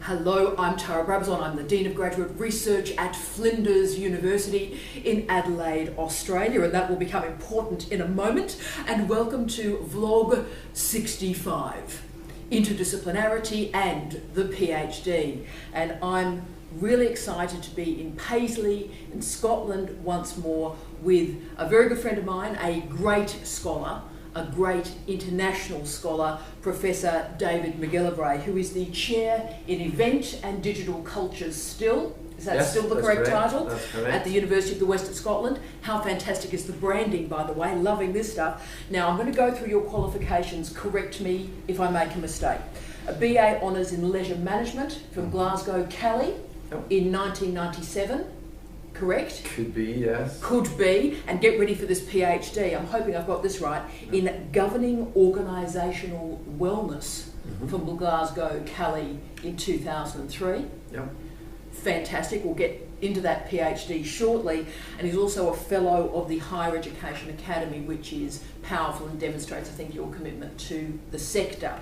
Hello, I'm Tara Brabazon. I'm the Dean of Graduate Research at Flinders University in Adelaide, Australia, and that will become important in a moment. And welcome to Vlog 65, Interdisciplinarity and the PhD. And I'm really excited to be in Paisley in Scotland once more with a very good friend of mine, a great scholar, a great international scholar, Professor David McGillivray, who is the Chair in Event and Digital Cultures still. Is that still the correct title? That's correct. At the University of the West of Scotland. How fantastic is the branding, by the way, loving this stuff. Now, I'm going to go through your qualifications, correct me if I make a mistake. A BA Honours in Leisure Management from Glasgow, Cali in 1997. Correct? Could be, yes. Could be, and get ready for this PhD. I'm hoping I've got this right, in Governing Organisational Wellness from Glasgow, Cali in 2003. Yep. Fantastic. We'll get into that PhD shortly. And he's also a fellow of the Higher Education Academy, which is powerful and demonstrates, I think, your commitment to the sector.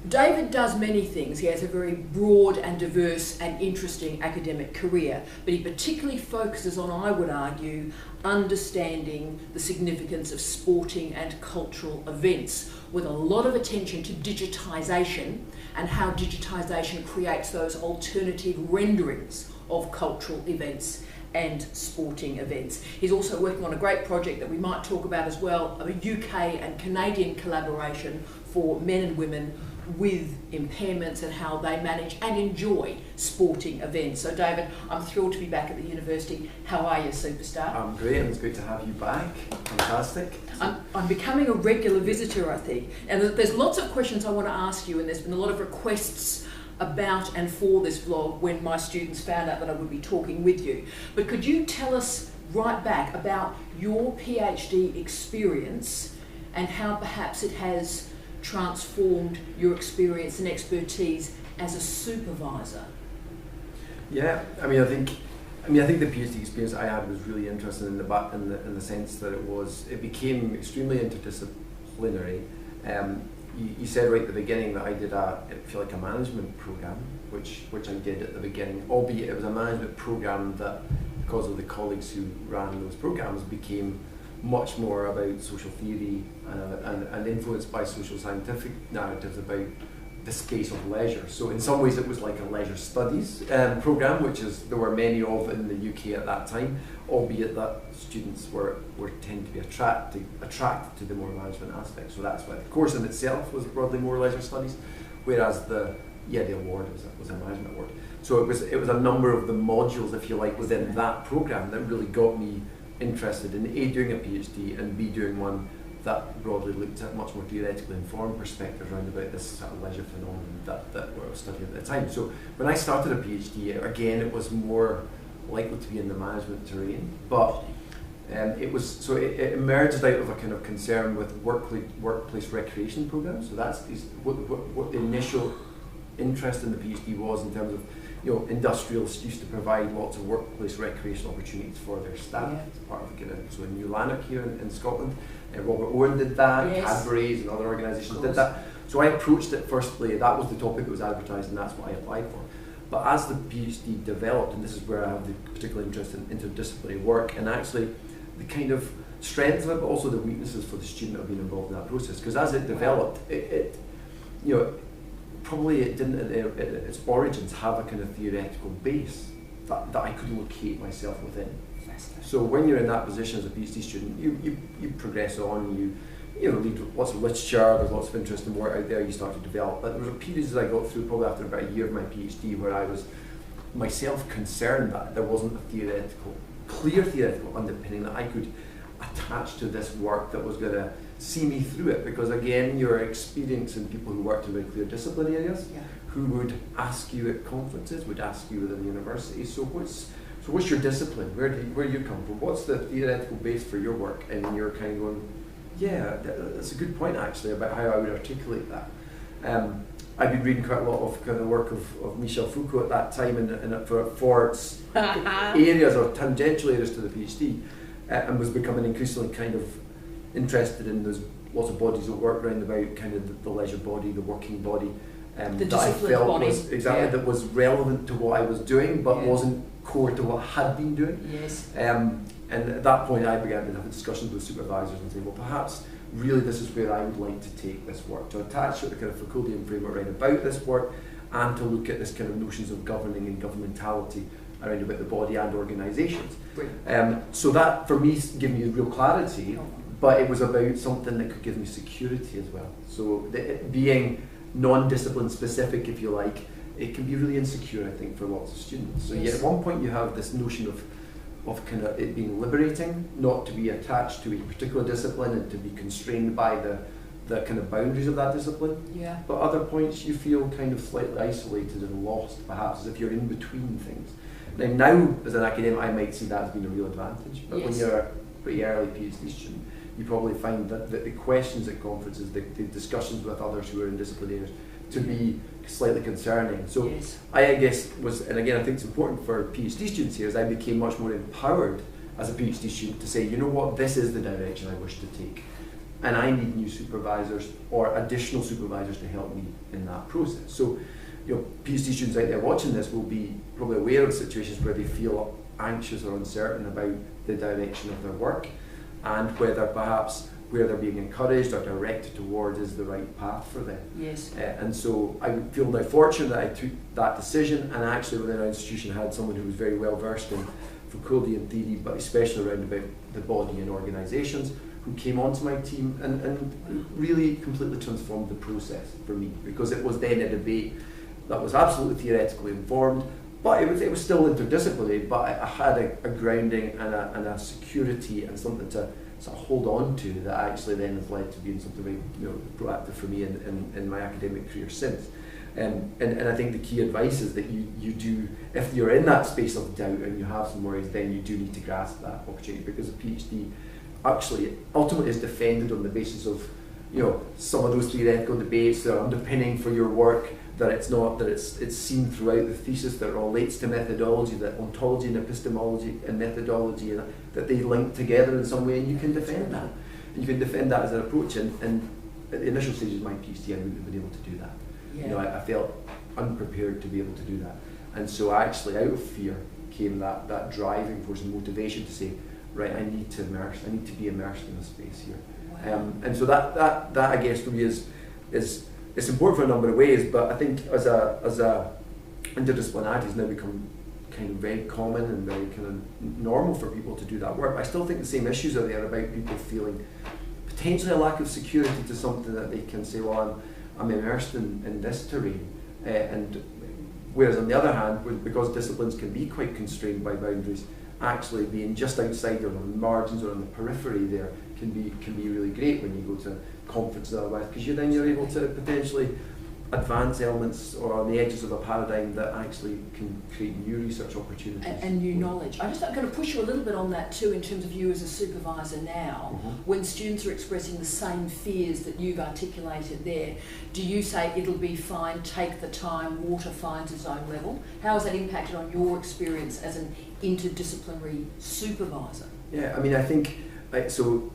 David does many things. He has a very broad and diverse and interesting academic career, but he particularly focuses on, I would argue, understanding the significance of sporting and cultural events, with a lot of attention to digitisation and how digitisation creates those alternative renderings of cultural events and sporting events. He's also working on a great project that we might talk about as well, of a UK and Canadian collaboration for men and women with impairments and how they manage and enjoy sporting events. So David, I'm thrilled to be back at the university. How are you, superstar? I'm great, and it's great to have you back. Fantastic. I'm becoming a regular visitor, I think. And there's lots of questions I want to ask you, and there's been a lot of requests about and for this vlog when my students found out that I would be talking with you. But could you tell us right back about your PhD experience and how perhaps it has transformed your experience and expertise as a supervisor? Yeah, I think the PhD experience I had was really interesting in the sense that it became extremely interdisciplinary. You said right at the beginning that I did a management program, which I did at the beginning, albeit it was a management program that, because of the colleagues who ran those programs, became much more about social theory and influenced by social scientific narratives about the space of leisure. So in some ways it was like a leisure studies program, which there were many of in the UK at that time, albeit that students were tend to be attracted to the more management aspect. So that's why the course in itself was broadly more leisure studies, whereas the award was a management award. So it was a number of the modules, if you like, within that program that really got me interested in A, doing a PhD, and B, doing one that broadly looked at much more theoretically informed perspectives around about this sort of leisure phenomenon that I was studying at the time. So when I started a PhD, again, it was more likely to be in the management terrain, but it emerged out of a kind of concern with workplace recreation programs. So that's what the initial interest in the PhD was, in terms of, industrialists used to provide lots of workplace recreation opportunities for their staff. As part of so in New Lanark here in Scotland, Robert Owen did that, Cadbury's and other organisations did that. So I approached it firstly, that was the topic that was advertised, and that's what I applied for. But as the PhD developed, and this is where I have the particular interest in interdisciplinary work, and actually the kind of strengths of it, but also the weaknesses for the student of being involved in that process. Because as it developed, it didn't at its origins have a kind of theoretical base that I could locate myself within. So when you're in that position as a PhD student, you progress on, you read lots of literature, there's lots of interesting work out there, you start to develop. But there was a period that I got through probably after about a year of my PhD where I was myself concerned that there wasn't a clear theoretical underpinning that I could attach to this work that was going to see me through it, because again, you're experiencing people who worked in very clear discipline areas, who would ask you at conferences, would ask you within the university, so what's your discipline? Where do you come from? What's the theoretical base for your work? And you're kind of going, yeah, that's a good point actually about how I would articulate that. I've been reading quite a lot of kind of work of Michel Foucault at that time, and for its areas or tangential areas to the PhD, and was becoming increasingly kind of interested in those lots of bodies of work around about kind of the leisure body, the working body, that I felt body. Was exactly that was relevant to what I was doing, but wasn't core to what I had been doing. Yes. And at that point, I began to have discussions with supervisors and say, well, perhaps really this is where I would like to take this work, to attach to the kind of Foucauldian framework around about this work, and to look at this kind of notions of governing and governmentality around about the body and organisations. So that, for me, gave me real clarity, but it was about something that could give me security as well. So being non-discipline specific, if you like, it can be really insecure, I think, for lots of students. So at one point you have this notion of kind of it being liberating, not to be attached to a particular discipline and to be constrained by the kind of boundaries of that discipline. Yeah. But other points you feel kind of slightly isolated and lost, perhaps, as if you're in between things. Now as an academic, I might see that as being a real advantage. But when you're a pretty early PhD student, you probably find that the questions at conferences, the discussions with others who are in disciplinarians, to be slightly concerning. So I guess and again I think it's important for PhD students here, as I became much more empowered as a PhD student to say, you know what, this is the direction I wish to take. And I need new supervisors or additional supervisors to help me in that process. So, PhD students out there watching this will be probably aware of situations where they feel anxious or uncertain about the direction of their work, and whether perhaps where they're being encouraged or directed towards is the right path for them. Yes. And so I feel now fortunate that I took that decision, and actually within our institution I had someone who was very well versed in Foucauldian theory, but especially around about the body and organisations, who came onto my team and really completely transformed the process for me, because it was then a debate that was absolutely theoretically informed, but it was still interdisciplinary, but I had a grounding and a security and something to sort of hold on to that actually then has led to being something very proactive for me in my academic career since. And I think the key advice is that you do, if you're in that space of doubt and you have some worries, then you do need to grasp that opportunity, because a PhD actually ultimately is defended on the basis of some of those theoretical debates that are underpinning for your work, that it's seen throughout the thesis, that it relates to methodology, that ontology and epistemology and methodology, and that they link together in some way, and you can defend that. And you can defend that as an approach, and at the initial stages of my PhD I wouldn't have been able to do that. I felt unprepared to be able to do that. And so actually out of fear came that driving force and motivation to say, right, I need to be immersed in the space here. Wow. And so that I guess for me is it's important for a number of ways, but I think as a interdisciplinarity has now become kind of very common and very kind of normal for people to do that work. I still think the same issues are there about people feeling potentially a lack of security to something that they can say, well, I'm immersed in this terrain, and whereas on the other hand, because disciplines can be quite constrained by boundaries, actually being just outside or on the margins or on the periphery there can be really great when you go to conferences otherwise, because you're able to potentially advance elements or on the edges of a paradigm that actually can create new research opportunities. And new knowledge. I'm going to push you a little bit on that too, in terms of you as a supervisor now. When students are expressing the same fears that you've articulated there, do you say it'll be fine, take the time, water finds its own level? How has that impacted on your experience as an interdisciplinary supervisor? Yeah, I mean, I think, so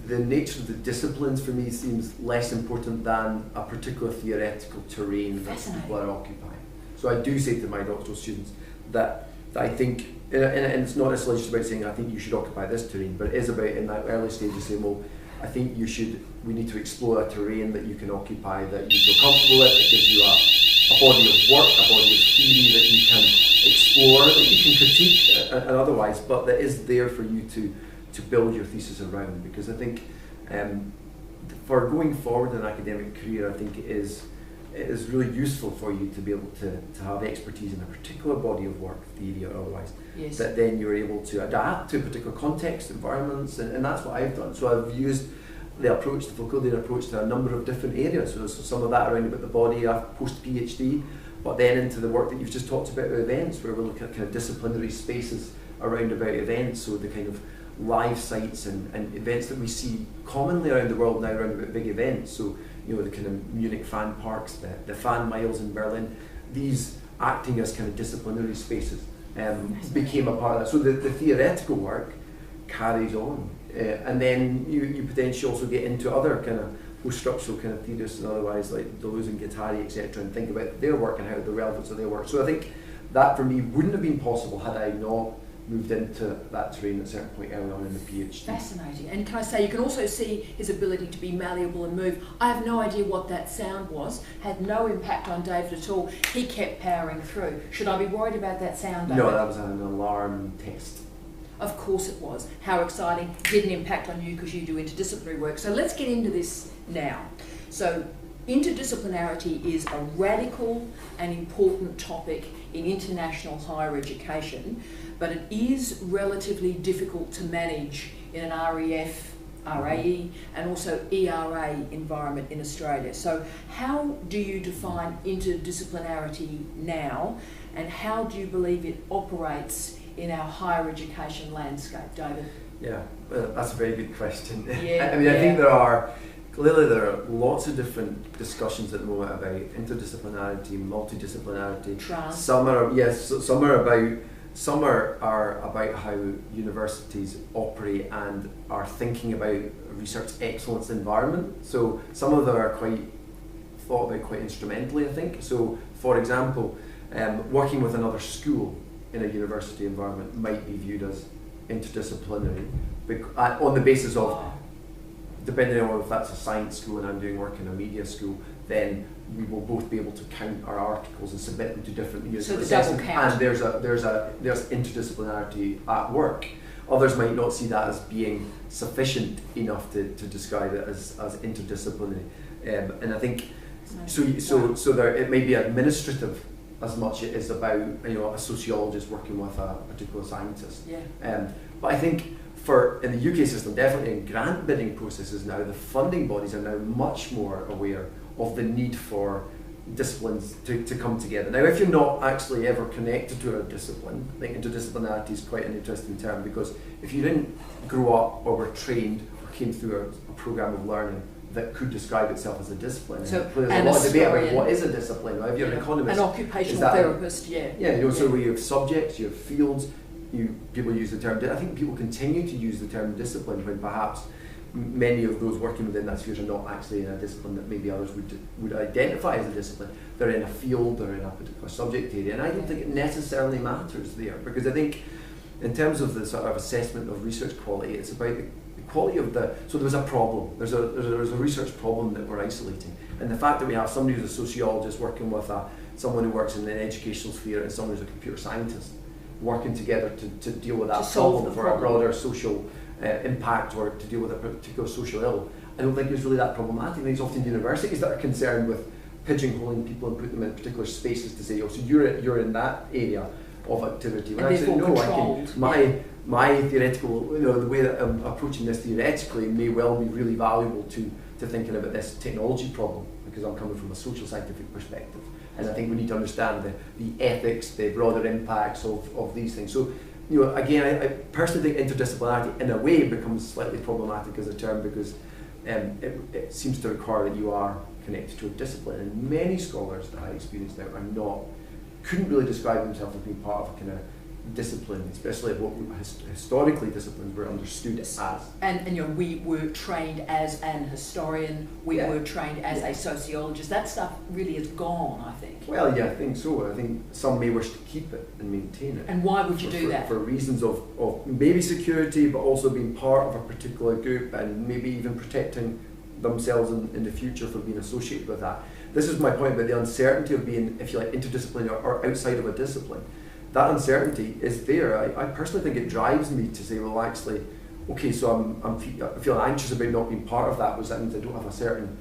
the nature of the disciplines for me seems less important than a particular theoretical terrain that people are occupying. So I do say to my doctoral students that I think, and it's not necessarily just about saying I think you should occupy this terrain, but it is about in that early stage of saying, well, I think we need to explore a terrain that you can occupy, that you feel comfortable with, that gives you a body of work, a body of theory that you can explore, that you can critique and otherwise, but that is there for you to build your thesis around. Because I think for going forward in an academic career, I think it is really useful for you to be able to have expertise in a particular body of work, theory or otherwise, that then you're able to adapt to particular context, environments, and that's what I've done. So I've used the Foucauldian approach to a number of different areas. So there's some of that around about the body post-PhD, but then into the work that you've just talked about with events, where we're looking at kind of disciplinary spaces around about events, so the kind of live sites and events that we see commonly around the world now around about big events. So the kind of Munich fan parks, the fan miles in Berlin, these acting as kind of disciplinary spaces became a part of that. So the theoretical work carries on, and then you potentially also get into other kind of post-structural kind of theorists and otherwise, like Deleuze and Guattari, etc., and think about their work and how the relevance of their work. So I think that for me wouldn't have been possible had I not moved into that terrain at a certain point early on in the PhD. Fascinating. And can I say, you can also see his ability to be malleable and move. I have no idea what that sound was, had no impact on David at all. He kept powering through. Should I be worried about that sound, David? No, that was an alarm test. Of course it was. How exciting. Didn't impact on you because you do interdisciplinary work. So let's get into this now. So interdisciplinarity is a radical and important topic in international higher education, but it is relatively difficult to manage in an REF, RAE, and also ERA environment in Australia. So how do you define interdisciplinarity now, and how do you believe it operates in our higher education landscape, David? Yeah, that's a very good question. Yeah, I mean, I think there are lots of different discussions at the moment about interdisciplinarity, multidisciplinarity. Trans. Some are about how universities operate and are thinking about a research excellence environment. So some of them are thought about quite instrumentally, I think. So, for example, working with another school in a university environment might be viewed as interdisciplinary on the basis of, depending on if that's a science school and I'm doing work in a media school, then we will both be able to count our articles and submit them to different units of assessment. And there's interdisciplinarity at work. Others might not see that as being sufficient enough to describe it as interdisciplinary. And I think so there it may be administrative as much as it is about a sociologist working with a particular scientist. Yeah. But I think in the UK system, definitely in grant bidding processes now, the funding bodies are now much more aware of the need for disciplines to come together. Now, if you're not actually ever connected to a discipline, I think interdisciplinarity is quite an interesting term, because if you didn't grow up or were trained or came through a programme of learning that could describe itself as a discipline, so there's a lot of debate about what is a discipline. Right? If you're an economist, an occupational therapist, so you have subjects, you have fields. People use the term. I think people continue to use the term discipline when perhaps many of those working within that sphere are not actually in a discipline that maybe others would identify as a discipline. They're in a field, they're in a particular subject area, and I don't think it necessarily matters there, because I think in terms of the sort of assessment of research quality, it's about the quality of so there's a problem. There's a research problem that we're isolating, and the fact that we have somebody who's a sociologist working with someone who works in an educational sphere and someone who's a computer scientist working together to deal with that problem for a broader social impact, or to deal with a particular social ill, I don't think it's really that problematic. I think it's often universities that are concerned with pigeonholing people and put them in particular spaces to say, oh, so you're in that area of activity. When I say no, my theoretical, the way that I'm approaching this theoretically may well be really valuable to thinking about this technology problem, because I'm coming from a social scientific perspective. And I think we need to understand the ethics, the broader impacts of these things. So, again, I personally think interdisciplinarity in a way becomes slightly problematic as a term, because it seems to require that you are connected to a discipline. And many scholars that I experience now couldn't really describe themselves as being part of a kind of discipline, especially what historically disciplines were understood as. And we were trained as an historian, we were trained as a sociologist. That stuff really is gone, I think. Well, yeah, I think so. I think some may wish to keep it and maintain it. And why would you do that? For reasons of maybe security, but also being part of a particular group, and maybe even protecting themselves in the future for being associated with that. This is my point about the uncertainty of being, if you like, interdisciplinary or outside of a discipline. That uncertainty is there. I personally think it drives me to say, well, actually, okay, so I'm feeling anxious about not being part of that, because that means I don't have a certain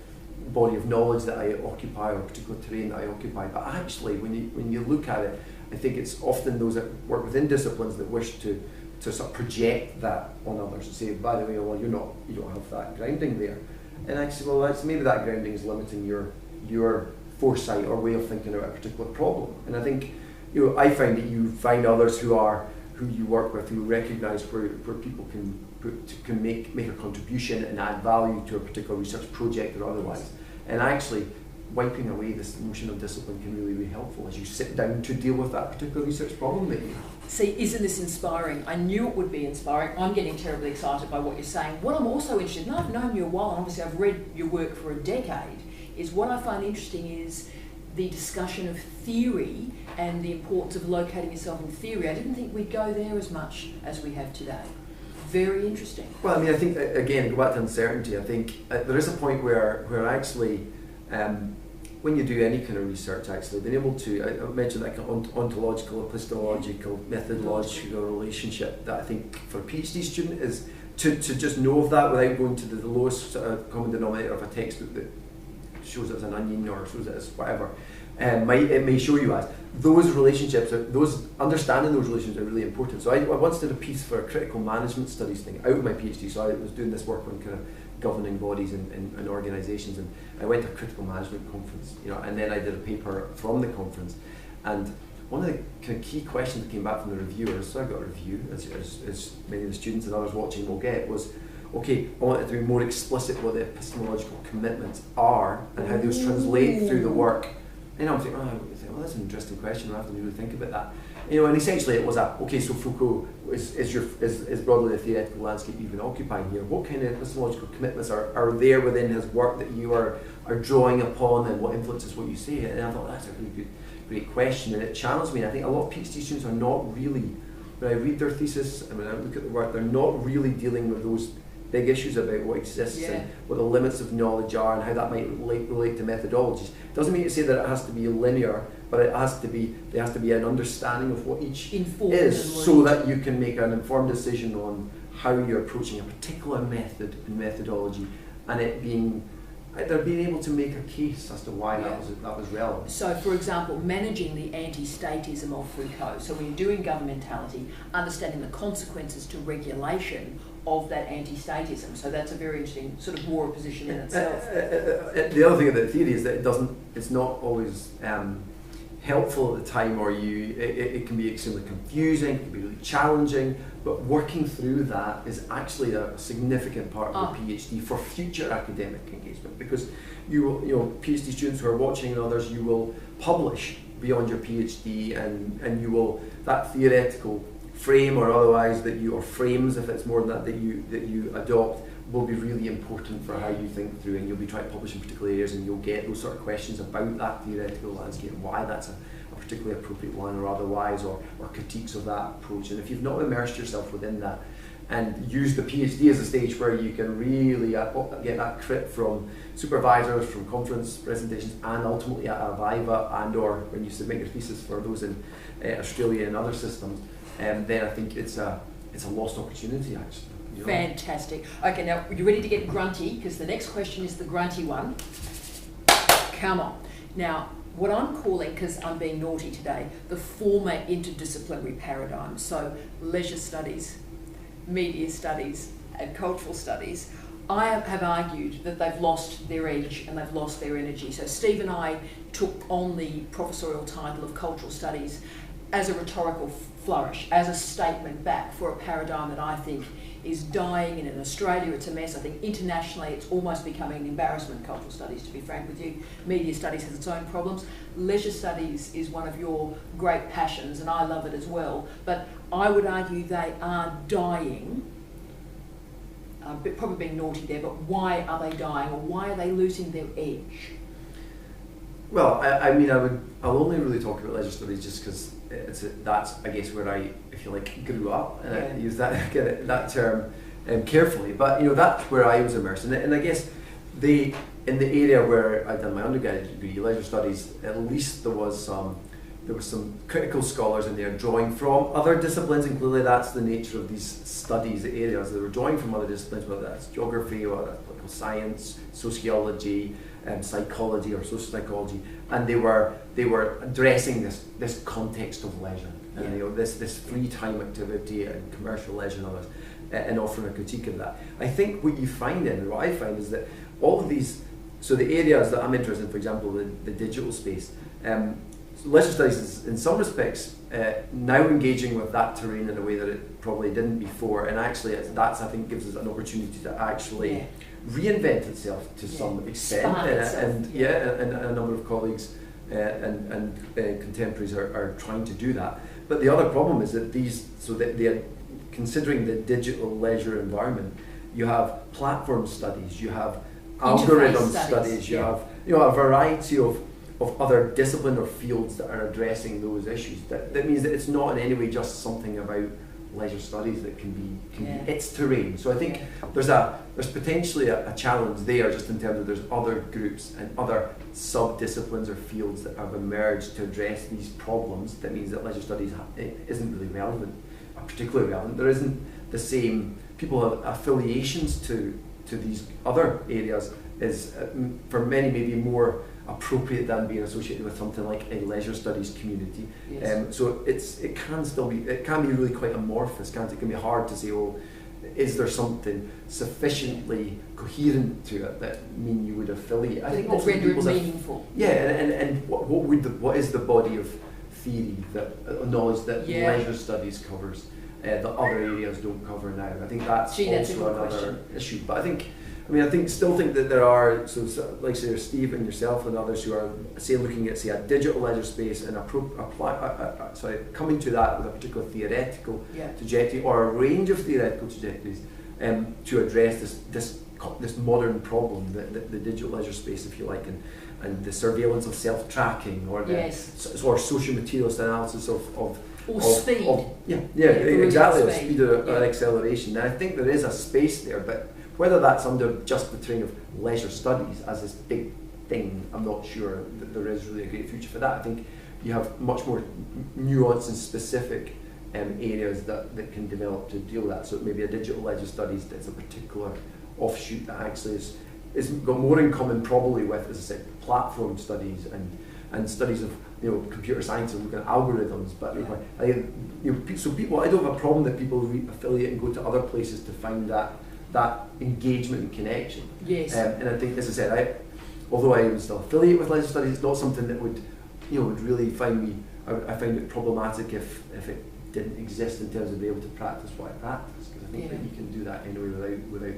body of knowledge that I occupy, or a particular terrain that I occupy. But actually, when you look at it, I think it's often those that work within disciplines that wish to sort of project that on others, to say, by the way, well, you don't have that grounding there. And actually, well, maybe that grounding is limiting your foresight or way of thinking about a particular problem. And I think, I find that you find others who you work with who recognise where people can make a contribution and add value to a particular research project or otherwise. And actually, wiping away this notion of discipline can really be helpful as you sit down to deal with that particular research problem that you have. See, isn't this inspiring? I knew it would be inspiring. I'm getting terribly excited by what you're saying. What I'm also interested in, and I've known you a while, and obviously I've read your work for a decade, is what I find interesting is the discussion of theory and the importance of locating yourself in theory. I didn't think we'd go there as much as we have today. Very interesting. Well, I mean, I think, again, go back to uncertainty, I think there is a point where actually, when you do any kind of research, actually, being able to, I mentioned like an ontological, epistemological, methodological relationship that I think for a PhD student is to just know of that without going to the lowest common denominator of a textbook that shows it as an onion or shows it as whatever. It may show you as those relationships, understanding those relationships are really important. So I once did a piece for a critical management studies thing out of my PhD. So I was doing this work on kind of governing bodies and organisations, and I went to a critical management conference, and then I did a paper from the conference. And one of the kind of key questions that came back from the reviewers, so I got a review, as many of the students and others watching will get, was, okay, I wanted to be more explicit what the epistemological commitments are and how those translate through the work. And I'm thinking, well, that's an interesting question. I have to really think about that. And essentially it was okay, so Foucault is broadly the theoretical landscape you've been occupying here. What kind of epistemological commitments are there within his work that you are drawing upon, and what influences what you say? And I thought that's a really great question, and it challenged me. And I think a lot of PhD students are not really, when I read their thesis and when I look at the work, they're not really dealing with those big issues about what exists and what the limits of knowledge are and how that might relate to methodologies. Doesn't mean to say that it has to be linear, but there has to be an understanding of what each is, so that you can make an informed decision on how you're approaching a particular method and methodology, and they're being able to make a case as to why that was relevant. So, for example, managing the anti-statism of Foucault. So when you're doing governmentality, understanding the consequences to regulation of that anti-statism. So that's a very interesting sort of war position in itself. The other thing about the theory is that it's not always helpful at the time, or it can be extremely confusing, it can be really challenging, but working through that is actually a significant part of the PhD for future academic engagement, because PhD students who are watching and others, you will publish beyond your PhD, and you will, that theoretical frame or otherwise or frames, if it's more than that you adopt, will be really important for how you think through, and you'll be trying to publish in particular areas, and you'll get those sort of questions about that theoretical landscape and why that's a particularly appropriate one or otherwise, or critiques of that approach. And if you've not immersed yourself within that and use the PhD as a stage where you can really get that crit from supervisors, from conference presentations, and ultimately at a Viva and or when you submit your thesis for those in Australia and other systems, then I think it's a lost opportunity, actually. Fantastic. Okay, now you're ready to get grunty, because the next question is the grunty one. Come on. Now, what I'm calling, because I'm being naughty today, the former interdisciplinary paradigm. So leisure studies, media studies, and cultural studies, I have argued that they've lost their edge and they've lost their energy. So Steve and I took on the professorial title of cultural studies as a rhetorical flourish, as a statement back for a paradigm that I think is dying, and in Australia it's a mess. I think internationally it's almost becoming an embarrassment, cultural studies, to be frank with you. Media studies has its own problems. Leisure studies is one of your great passions, and I love it as well. But I would argue they are dying. Probably being naughty there, but why are they dying, or why are they losing their edge? Well, I'll only really talk about leisure studies just because that's, I guess, where I, if you like, grew up, and I use that term carefully. But that's where I was immersed in it, and I guess in the area where I'd done my undergraduate degree, leisure studies, at least there were some critical scholars in there drawing from other disciplines, and clearly that's the nature of these studies areas. They were drawing from other disciplines, whether that's geography or that's political science, sociology, psychology or social psychology, and they were addressing this context of leisure, and this free time activity and commercial leisure and others, and offering a critique of that. I think what I find is that all of these, so the areas that I'm interested in, for example, the digital space, leisure studies is in some respects now engaging with that terrain in a way that it probably didn't before, and actually I think gives us an opportunity to actually reinvent itself to some extent, and a number of colleagues and contemporaries are trying to do that. but the other problem is that they're considering the digital leisure environment. You have platform studies, you have algorithm studies, you have a variety of other discipline or fields that are addressing those issues. That means that it's not in any way just something about leisure studies that can be its terrain. So I think there's potentially a challenge there, just in terms of there's other groups and other sub-disciplines or fields that have emerged to address these problems. That means that leisure studies isn't really relevant, or particularly relevant. There isn't the same, people have affiliations to these other areas is for many maybe more appropriate than being associated with something like a leisure studies community. Yes. So it can be really quite amorphous, can't it? It can be hard to say, oh, is there something sufficiently coherent to it that mean you would affiliate? I think what render it meaningful. And what is the body of theory, that knowledge that leisure studies covers that other areas don't cover now? I think that's also another issue. But I still think that there are, like say Steve and yourself and others who are looking at a digital leisure space and coming to that with a particular theoretical trajectory or a range of theoretical trajectories to address this modern problem, the digital leisure space, if you like, and the surveillance of self-tracking or or social materialist analysis of speed. Exactly, speed or acceleration. And I think there is a space there, but whether that's under just the terrain of leisure studies as this big thing, I'm not sure that there is really a great future for that. I think you have much more nuanced and specific areas that can develop to deal with that. So maybe a digital leisure studies that's a particular offshoot that actually is got more in common probably with, as I said, platform studies and studies of computer science and looking at algorithms. But so people, I don't have a problem that people affiliate and go to other places to find that engagement and connection. Yes. And I think, as I said, although I would still affiliate with leisure studies, it's not something that would really find me. I find it problematic if it didn't exist in terms of being able to practice what I practice, because I think that you can do that anyway without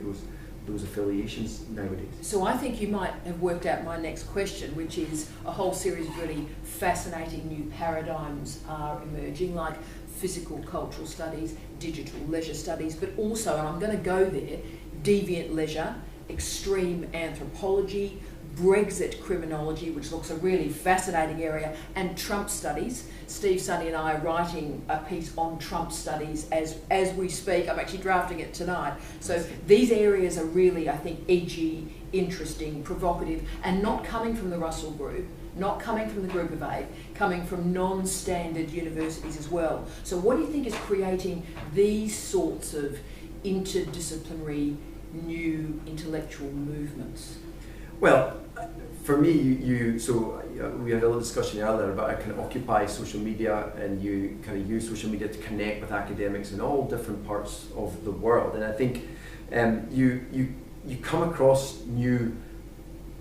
those affiliations nowadays. So I think you might have worked out my next question, which is a whole series of really fascinating new paradigms are emerging, like physical cultural studies, digital leisure studies, but also, and I'm going to go there, deviant leisure, extreme anthropology, Brexit criminology, which looks a really fascinating area, and Trump studies. Steve, Sunny and I are writing a piece on Trump studies as we speak. I'm actually drafting it tonight. So these areas are really, I think, edgy, interesting, provocative, and not coming from the Russell Group, not coming from the Group of Eight, coming from non-standard universities as well. So what do you think is creating these sorts of interdisciplinary new intellectual movements? Well, for me, we had a little discussion earlier about how kind of occupy social media, and you kind of use social media to connect with academics in all different parts of the world. And I think you come across new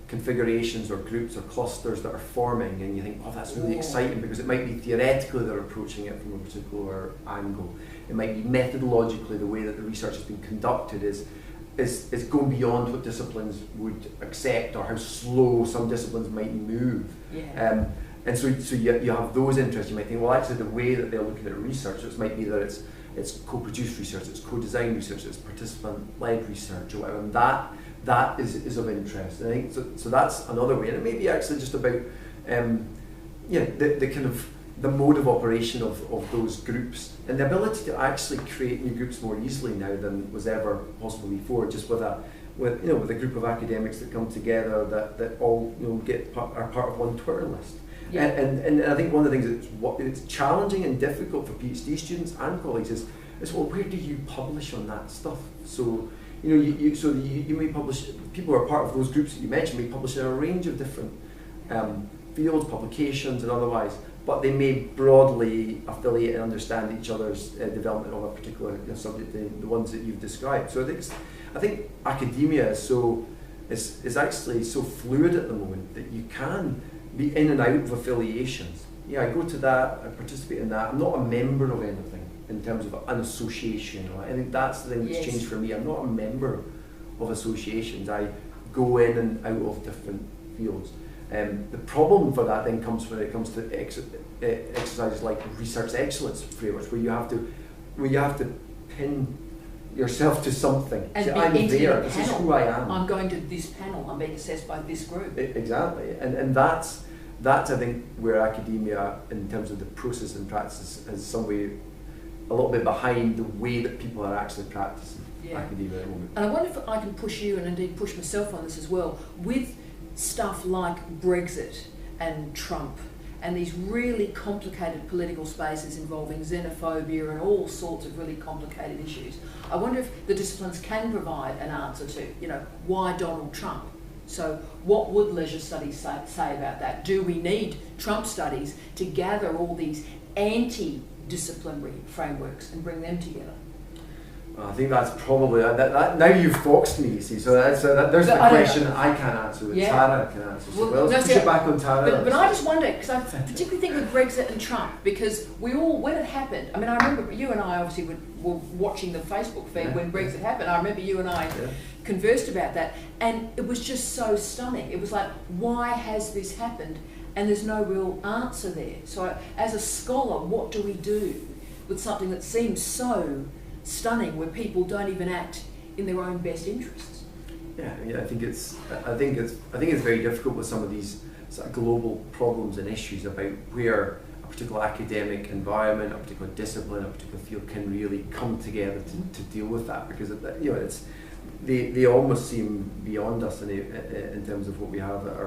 configurations or groups or clusters that are forming, and you think, oh, that's really exciting, because it might be theoretically they're approaching it from a particular angle. It might be methodologically the way that the research has been conducted is going beyond what disciplines would accept, or how slow some disciplines might move. And so you have those interests. You might think, well, actually the way that they're looking at research, it might be that it's co-produced research, it's co-designed research, it's participant-led research, or whatever, and that is of interest. And I think so that's another way, and it may be actually just about the kind of the mode of operation of those groups, and the ability to actually create new groups more easily now than was ever possible before, just with a group of academics that come together that all are part of one Twitter list. And I think one of the things it's challenging and difficult for PhD students and colleagues is well, where do you publish on that stuff? So you may publish, people who are part of those groups that you mentioned may publish in a range of different fields, publications and otherwise, but they may broadly affiliate and understand each other's development of a particular subject, the ones that you've described. So I think academia is actually so fluid at the moment that you can be in and out of affiliations. Yeah, I go to that, I participate in that. I'm not a member of anything in terms of an association. I think that's the thing that's changed for me. I'm not a member of associations. I go in and out of different fields. The problem for that then comes when it comes to exercises like research excellence frameworks, where you have to pin yourself to something. And say, be I'm into there. the This panel. is who I am. I'm going to this panel. I'm being assessed by this group. Exactly, and that's I think where academia, in terms of the process and practice, is some way a little bit behind the way that people are actually practicing academia at the moment. And I wonder if I can push you, and indeed push myself on this as well, with stuff like Brexit and Trump and these really complicated political spaces involving xenophobia and all sorts of really complicated issues. I wonder if the disciplines can provide an answer to, why Donald Trump? So what would leisure studies say about that? Do we need Trump studies to gather all these anti-disciplinary frameworks and bring them together? I think that's probably now you've foxed me. You see, so there's the question I can't answer that Tara can answer. So let's push it back on Tara. But I just wonder, because I particularly think with Brexit and Trump, because when it happened, I mean, I remember you and I obviously were watching the Facebook feed when Brexit happened. I remember you and I conversed about that, and it was just so stunning. It was like, why has this happened? And there's no real answer there. So as a scholar, what do we do with something that seems so stunning, where people don't even act in their own best interests? Yeah, I think it's very difficult with some of these sort of global problems and issues about where a particular academic environment, a particular discipline, a particular field can really come together to deal with that, because they almost seem beyond us in terms of what we have at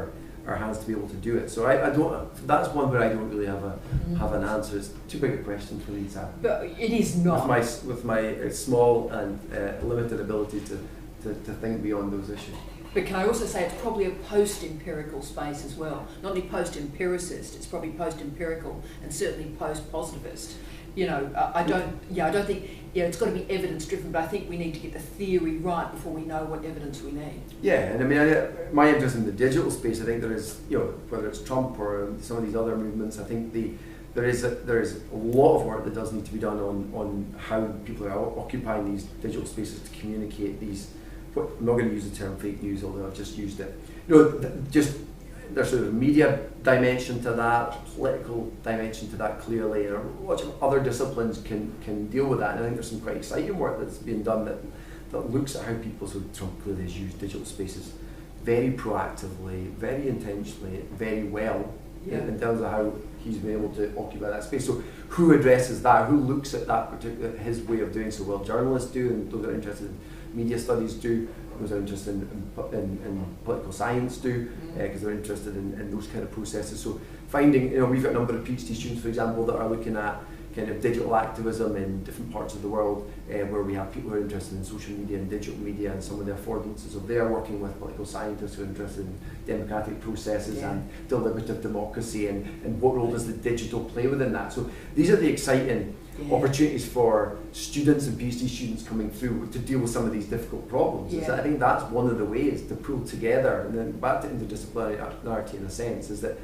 our hands to be able to do it. So I don't. That's one where I don't really have an answer. It's too big a question for me to. But it is not. With my small and limited ability to think beyond those issues. But can I also say it's probably a post-empirical space as well. Not only post-empiricist, it's probably post-empirical and certainly post-positivist. I don't think. It's got to be evidence-driven, but I think we need to get the theory right before we know what evidence we need. Yeah, and I mean, my interest in the digital space, I think there is, whether it's Trump or some of these other movements, I think there is a lot of work that does need to be done on how people are occupying these digital spaces to communicate these. I'm not going to use the term fake news, although I've just used it. There's sort of media dimension to that, political dimension to that clearly, and lots of other disciplines can deal with that. And I think there's some quite exciting work that's being done that looks at how people, so Trump clearly has used digital spaces very proactively, very intentionally, very well in terms of how he's been able to occupy that space. So who addresses that? Who looks at that particular, his way of doing so? Well, journalists do, and those that are interested in media studies do. Those are interested in political science do, because they're interested in those kind of processes. So finding, we've got a number of PhD students, for example, that are looking at kind of digital activism in different parts of the world, where we have people who are interested in social media and digital media and some of the affordances of there, working with political scientists who are interested in democratic processes and deliberative democracy, and what role does the digital play within that. So these are the exciting opportunities for students and PhD students coming through to deal with some of these difficult problems. So I think that's one of the ways to pull together, and then back to interdisciplinarity in a sense, is that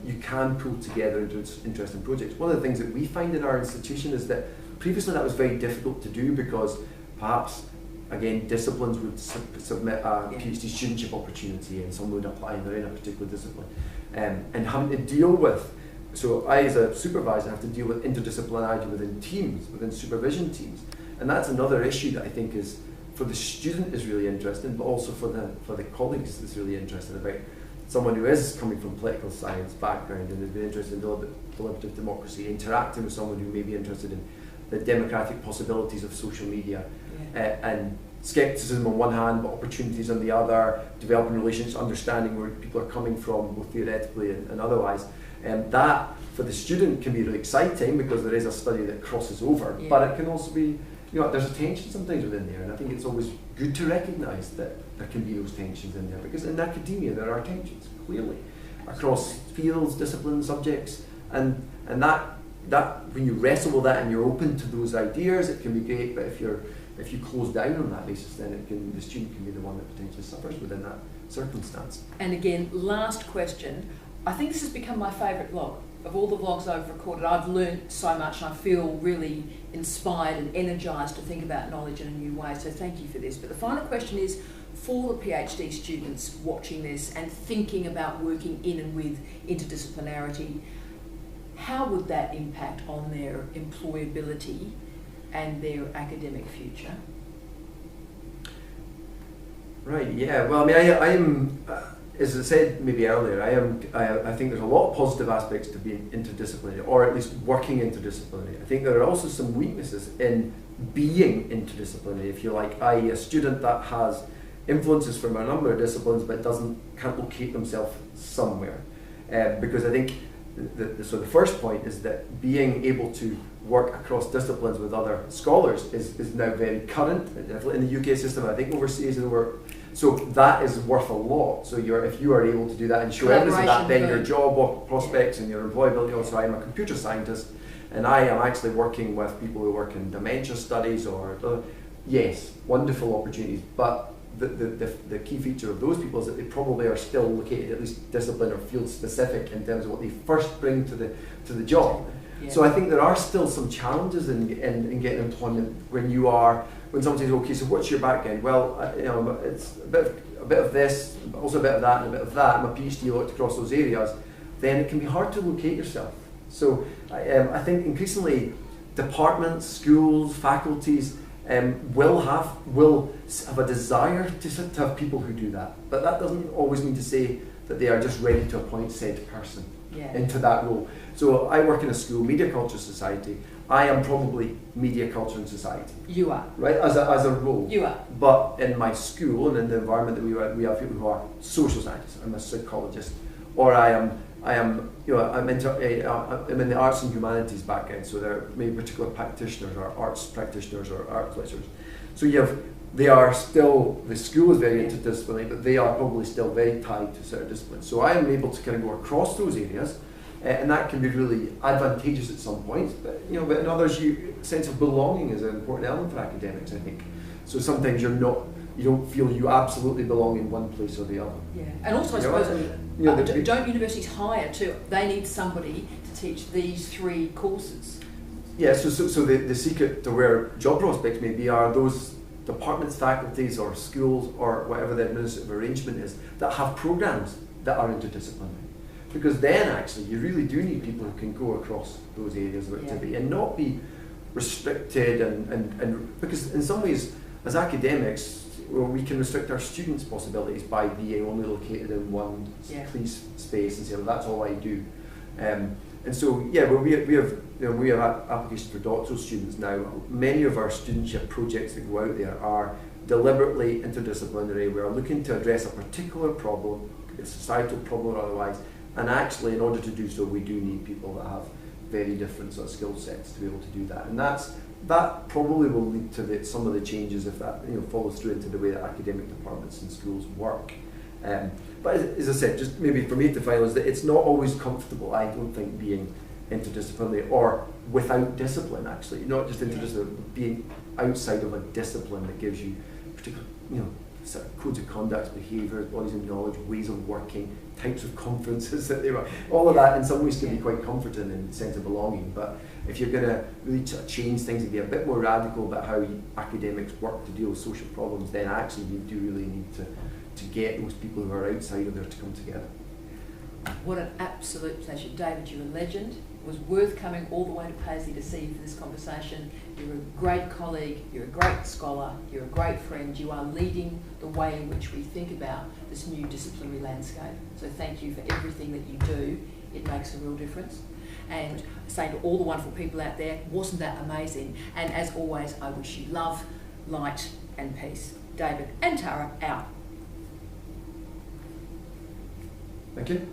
you can pull together interesting projects. One of the things that we find in our institution is that previously that was very difficult to do, because perhaps, again, disciplines would submit a PhD studentship opportunity and someone would apply and they're in a particular discipline. And having to deal with, so I as a supervisor have to deal with interdisciplinarity within teams, within supervision teams. And that's another issue that I think is, for the student is really interesting, but also for the colleagues is really interesting, about someone who is coming from political science background and has been interested in deliberative democracy, interacting with someone who may be interested in the democratic possibilities of social media, and scepticism on one hand, but opportunities on the other, developing relationships, understanding where people are coming from, both theoretically and otherwise. That, for the student, can be really exciting, because there is a study that crosses over, but it can also be, there's a tension sometimes within there, and I think it's always good to recognise that there can be those tensions in there, because in academia there are tensions, clearly, across fields, disciplines, subjects, and that when you wrestle with that and you're open to those ideas, it can be great, but if you close down on that basis, then the student can be the one that potentially suffers within that circumstance. And again, last question. I think this has become my favourite vlog. Of all the vlogs I've recorded, I've learned so much, and I feel really inspired and energised to think about knowledge in a new way, so thank you for this. But the final question is, for the PhD students watching this and thinking about working in and with interdisciplinarity, how would that impact on their employability and their academic future? Right. Yeah. Well, I mean, I am, as I said maybe earlier, I think there's a lot of positive aspects to being interdisciplinary, or at least working interdisciplinary. I think there are also some weaknesses in being interdisciplinary, if you like, i.e. a student that has influences from a number of disciplines but can't locate themselves somewhere. Because I think so the first point is that being able to work across disciplines with other scholars is now very current in the UK system. I think overseas so that is worth a lot. So if you are able to do that and show evidence of that, then your job prospects and your employability. Also, I'm a computer scientist, and I am actually working with people who work in dementia studies yes, wonderful opportunities, but the key feature of those people is that they probably are still located at least discipline or field specific in terms of what they first bring to the job. Yeah. So I think there are still some challenges in getting employment when someone says, okay, so what's your background? Well, it's a bit of this, also a bit of that, and a bit of that. My PhD looked across those areas. Then it can be hard to locate yourself. So I think increasingly departments, schools, faculties will have a desire to have people who do that, but that doesn't always mean to say that they are just ready to appoint said person into that role. So I work in a school, Media Culture Society. I am probably Media Culture and Society. You are. Right, as a role. You are. But in my school and in the environment that we have people who are social scientists. I'm a psychologist, or I'm in the arts and humanities background, so there are maybe particular practitioners or arts practitioners or art lecturers. So the school is very interdisciplinary, but they are probably still very tied to certain disciplines. So I am able to kind of go across those areas, and that can be really advantageous at some points. But in others, sense of belonging is an important element for academics, I think. So sometimes you don't feel you absolutely belong in one place or the other. Yeah, and also I suppose don't universities hire too? They need somebody to teach these 3 courses. Yeah, so the secret to where job prospects may be are those departments, faculties, or schools, or whatever the administrative arrangement is, that have programs that are interdisciplinary. Because then actually you really do need people who can go across those areas of activity and not be restricted and because in some ways as academics we can restrict our students' possibilities by being only located in one police space and say, well, that's all I do. And so we have applications for doctoral students now. Many of our studentship projects that go out there are deliberately interdisciplinary. We are looking to address a particular problem, a societal problem or otherwise, and actually in order to do so we do need people that have very different sort of skill sets to be able to do that. And that probably will lead to some of the changes if that follows through into the way that academic departments and schools work. But as I said, just maybe for me to final is that it's not always comfortable, I don't think, being interdisciplinary or without discipline actually, not just interdisciplinary, but being outside of a discipline that gives you particular, sort of codes of conduct, behaviours, bodies of knowledge, ways of working, types of conferences that they run. All of that in some ways can be quite comforting in the sense of belonging, but if you're going to really change things and be a bit more radical about how academics work to deal with social problems, then actually you do really need to get those people who are outside of there to come together. What an absolute pleasure. David, you're a legend. It was worth coming all the way to Paisley to see you for this conversation. You're a great colleague, you're a great scholar, you're a great friend. You are leading the way in which we think about this new disciplinary landscape. So thank you for everything that you do. It makes a real difference. And saying to all the wonderful people out there, wasn't that amazing? And as always, I wish you love, light and peace. David and Tara, out. Thank you.